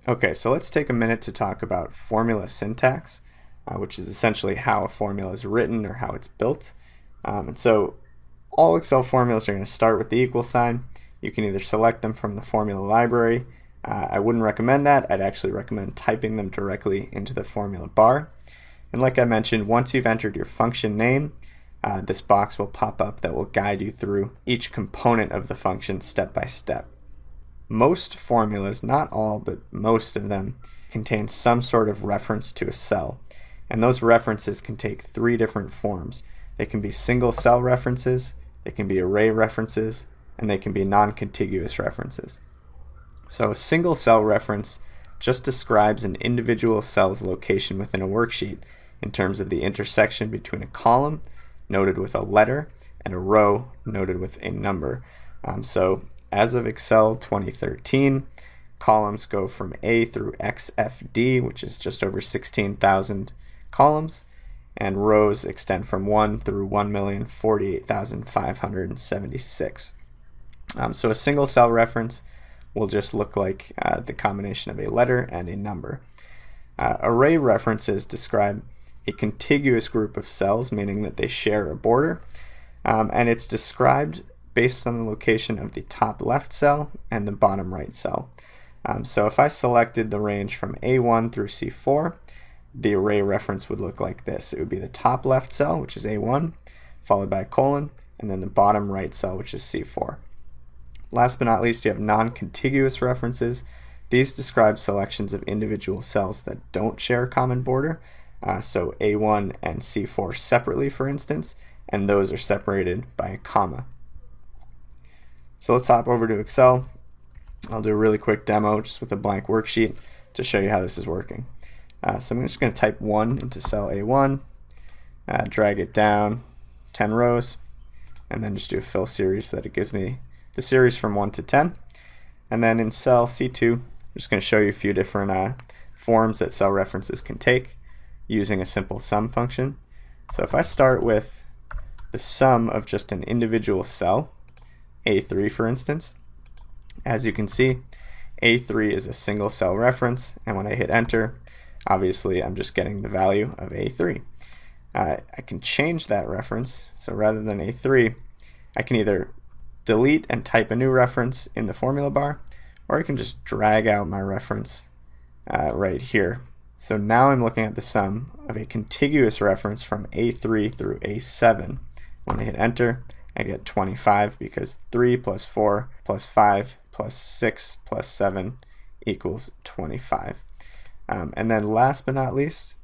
Okay, so let's take a minute to talk about formula syntax, which is essentially how a formula is written or how it's built. And so all Excel formulas are going to start with the equal sign. You can either select them from the formula library. I wouldn't recommend that. I'd actually recommend typing them directly into the formula bar. And like I mentioned, once you've entered your function name, this box will pop up that will guide you through each component of the function step by step. Most formulas, not all, but most of them, contain some sort of reference to a cell. And those references can take three different forms. They can be single cell references, they can be array references, and they can be non-contiguous references. So a single cell reference just describes an individual cell's location within a worksheet in terms of the intersection between a column, noted with a letter, and a row, noted with a number. So as of Excel 2013, columns go from A through XFD, which is just over 16,000 columns, and rows extend from 1 through 1,048,576. So a single cell reference will just look like the combination of a letter and a number. Array references describe a contiguous group of cells, meaning that they share a border, and it's described based on the location of the top left cell and the bottom right cell. So if I selected the range from A1 through C4, the array reference would look like this. It would be the top left cell, which is A1, followed by a colon, and then the bottom right cell, which is C4. Last but not least, you have non-contiguous references. These describe selections of individual cells that don't share a common border, so A1 and C4 separately, for instance, and those are separated by a comma. So let's hop over to Excel. I'll do a really quick demo just with a blank worksheet to show you how this is working. So I'm just going to type 1 into cell A1, drag it down 10 rows, and then just do a fill series so that it gives me the series from 1 to 10. And then in cell C2, I'm just going to show you a few different forms that cell references can take using a simple sum function. So if I start with the sum of just an individual cell, A3 for instance, as you can see, A3 is a single cell reference, and when I hit enter, obviously I'm just getting the value of A3. I can change that reference, so rather than A3, I can either delete and type a new reference in the formula bar, or I can just drag out my reference right here. So now I'm looking at the sum of a contiguous reference from A3 through A7. When I hit enter, I get 25 because 3 plus 4 plus 5 plus 6 plus 7 equals 25. And then last but not least,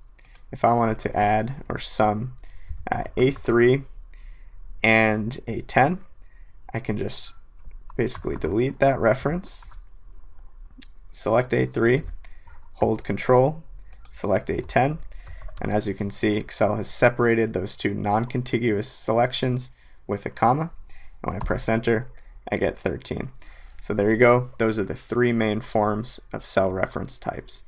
if I wanted to add or sum A3 and A10, I can just basically delete that reference, select A3, hold Control, select A10, and as you can see, Excel has separated those two non-contiguous selections with a comma, and when I press enter, I get 13. So there you go. Those are the three main forms of cell reference types.